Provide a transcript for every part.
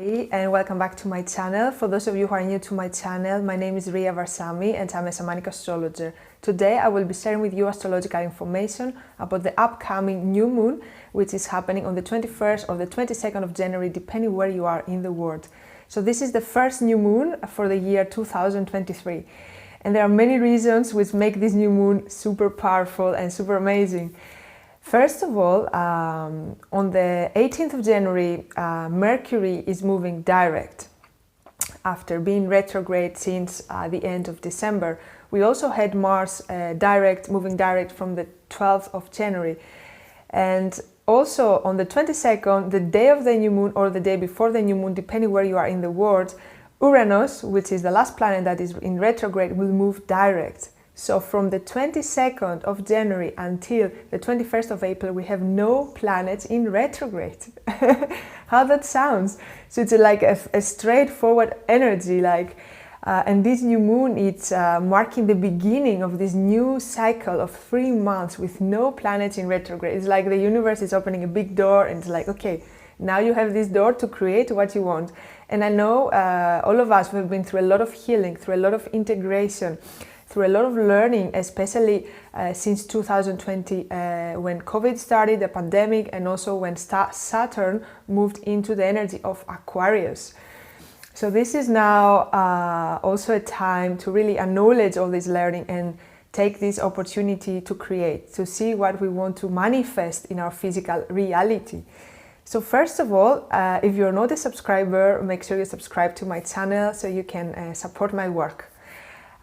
Hey, and welcome back to my channel. For those of you who are new to my channel, my name is Varsami and I'm a Shamanic Astrologer. Today I will be sharing with you astrological information about the upcoming new moon, which is happening on the 21st or the 22nd of January, depending where you are in the world. So this is the first new moon for the year 2023. And there are many reasons which make this new moon super powerful and super amazing. First of all, on the 18th of January, Mercury is moving direct after being retrograde since the end of December. We also had Mars moving direct from the 12th of January. And also on the 22nd, the day of the new moon or the day before the new moon, depending where you are in the world, Uranus, which is the last planet that is in retrograde, will move direct. So from the 22nd of January until the 21st of April, we have no planets in retrograde. How that sounds. So it's like a straightforward energy, and this new moon, it's marking the beginning of this new cycle of 3 months with no planets in retrograde. It's like the universe is opening a big door and it's like, okay, now you have this door to create what you want. And I know all of us, we've been through a lot of healing, through a lot of integration, through a lot of learning, especially since 2020 when COVID started, the pandemic, and also when Saturn moved into the energy of Aquarius. So this is now also a time to really acknowledge all this learning and take this opportunity to create, to see what we want to manifest in our physical reality. So first of all, if you're not a subscriber, make sure you subscribe to my channel so you can support my work.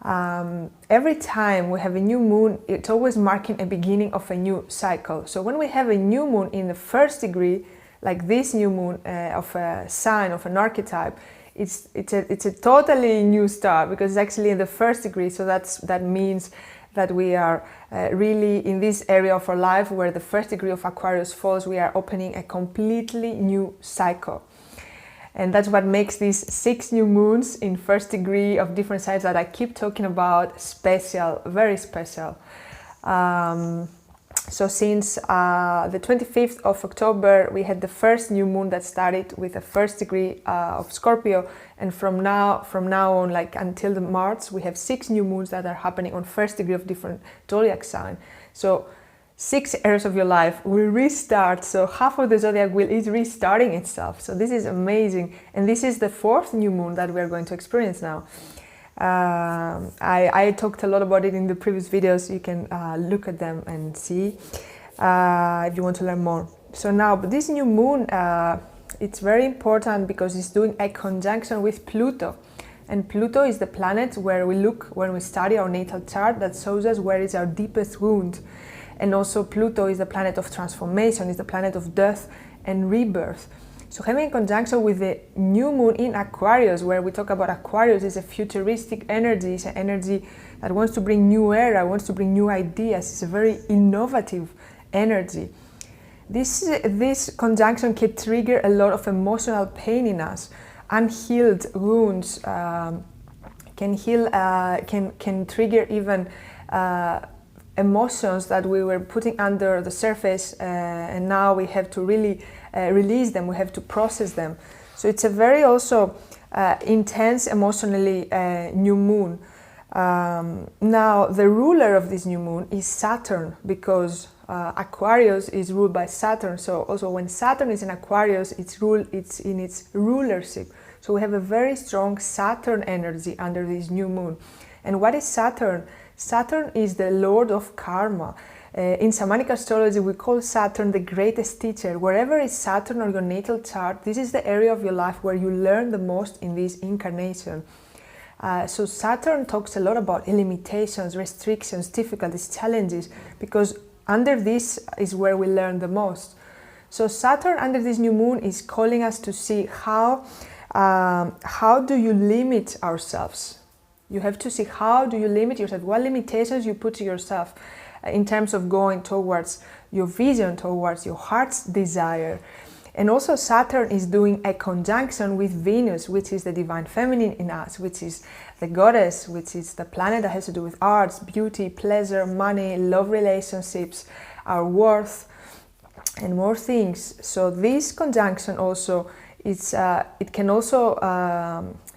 Every time we have a new moon, it's always marking a beginning of a new cycle. So when we have a new moon in the first degree, like this new moon of a sign, of an archetype, it's a totally new start because it's actually in the first degree. So that means that we are really in this area of our life where the first degree of Aquarius falls, we are opening a completely new cycle. And that's what makes these 6 new moons in first degree of different signs that I keep talking about special, very special. So since the 25th of October, we had the first new moon that started with a first degree of Scorpio. And from now on, like until the March, we have 6 new moons that are happening on first degree of different zodiac sign. So 6 areas of your life will restart, so half of the zodiac wheel is restarting itself. So this is amazing, and this is the 4th new moon that we are going to experience now. I talked a lot about it in the previous videos. You can look at them and see if you want to learn more. So now, but this new moon, it's very important because it's doing a conjunction with Pluto. And Pluto is the planet where we look when we study our natal chart that shows us where is our deepest wound. And also Pluto is the planet of transformation, is the planet of death and rebirth. So having a conjunction with the new moon in Aquarius, where we talk about Aquarius is a futuristic energy, it's an energy that wants to bring new era, wants to bring new ideas, it's a very innovative energy. This conjunction can trigger a lot of emotional pain in us, unhealed wounds, can trigger even emotions that we were putting under the surface and now we have to really release them, we have to process them. So it's a very also intense emotionally new moon. Now the ruler of this new moon is Saturn because Aquarius is ruled by Saturn. So also when Saturn is in Aquarius, it's in its rulership. So we have a very strong Saturn energy under this new moon. And what is Saturn? Saturn is the lord of karma. In Shamanic astrology, we call Saturn the greatest teacher. Wherever is Saturn on your natal chart, this is the area of your life where you learn the most in this incarnation. So Saturn talks a lot about limitations, restrictions, difficulties, challenges, because under this is where we learn the most. So Saturn under this new moon is calling us to see how do you limit ourselves. You have to see how do you limit yourself, what limitations you put to yourself in terms of going towards your vision, towards your heart's desire. And also Saturn is doing a conjunction with Venus, which is the divine feminine in us, which is the goddess, which is the planet that has to do with arts, beauty, pleasure, money, love relationships, our worth, and more things. So this conjunction also it can also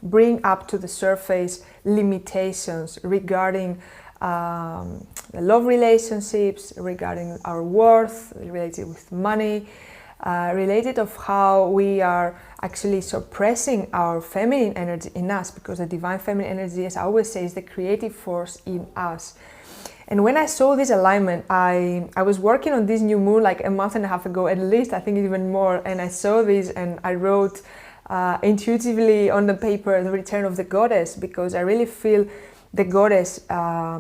bring up to the surface limitations regarding love relationships, regarding our worth, related with money, related of how we are actually suppressing our feminine energy in us, because the divine feminine energy, as I always say, is the creative force in us. And when I saw this alignment, I was working on this new moon like a month and a half ago, at least, I think even more, and I saw this and I wrote intuitively on the paper the return of the goddess, because I really feel the goddess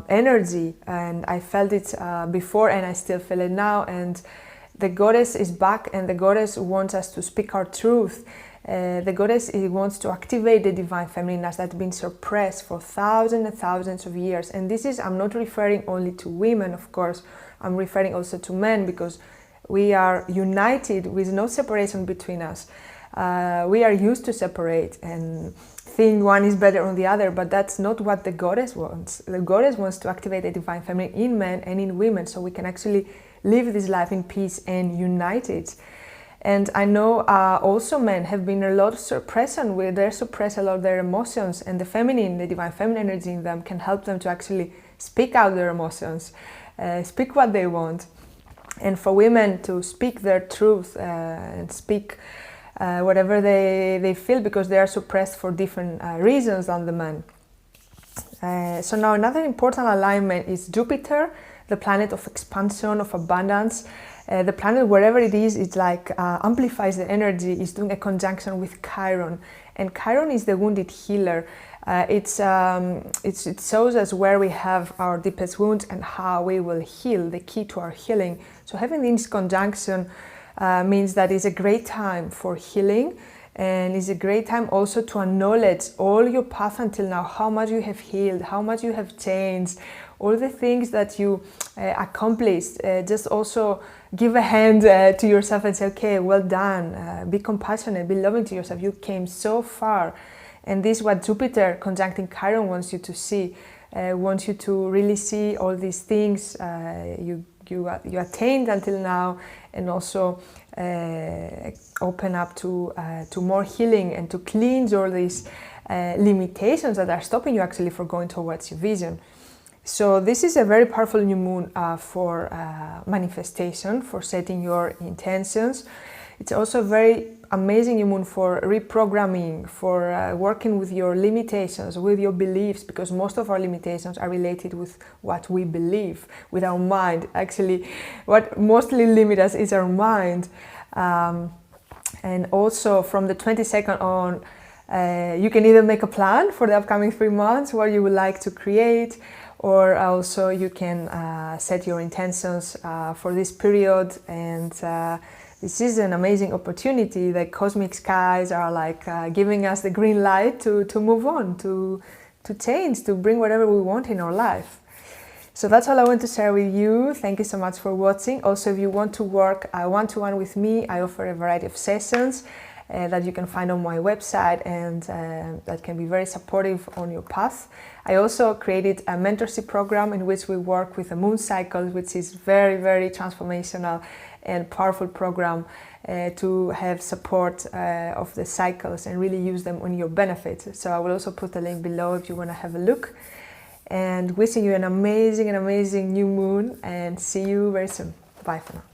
energy, and I felt it before and I still feel it now, and the goddess is back, and the goddess wants us to speak our truth. The goddess wants to activate the divine feminine that's been suppressed for thousands and thousands of years. And this is, I'm not referring only to women, of course, I'm referring also to men, because we are united with no separation between us. We are used to separate and think one is better on the other, but that's not what the goddess wants. The goddess wants to activate the divine feminine in men and in women, so we can actually live this life in peace and united. And I know also men have been a lot of suppression, where they suppress a lot of their emotions, and the feminine, the divine feminine energy in them can help them to actually speak out their emotions, speak what they want. And for women to speak their truth and speak whatever they feel, because they are suppressed for different reasons than the men. So now another important alignment is Jupiter, the planet of expansion, of abundance. The planet, wherever it is, it like amplifies the energy, is doing a conjunction with Chiron. And Chiron is the wounded healer. It shows us where we have our deepest wounds and how we will heal, the key to our healing. So having this conjunction means that it's a great time for healing, and it's a great time also to acknowledge all your path until now, how much you have healed, how much you have changed, all the things that you accomplished. Just also give a hand to yourself and say, okay, well done, be compassionate, be loving to yourself, you came so far. And this is what Jupiter conjuncting Chiron wants you to see, wants you to really see all these things you attained until now, and also open up to more healing and to cleanse all these limitations that are stopping you actually from going towards your vision. So this is a very powerful new moon for manifestation, for setting your intentions. It's also a very amazing new moon for reprogramming, for working with your limitations, with your beliefs, because most of our limitations are related with what we believe, with our mind. Actually, what mostly limits us is our mind. And also from the 22nd on, you can either make a plan for the upcoming 3 months, what you would like to create, or also you can set your intentions for this period. And this is an amazing opportunity. The cosmic skies are like giving us the green light to move on, to change, to bring whatever we want in our life. So that's all I want to share with you. Thank you so much for watching. Also, if you want to work one-to-one with me, I offer a variety of sessions that you can find on my website, and that can be very supportive on your path. I also created a mentorship program in which we work with the moon cycle, which is very, very transformational and powerful program to have support of the cycles and really use them on your benefit. So I will also put the link below if you want to have a look. And wishing you an amazing new moon, and see you very soon. Bye for now.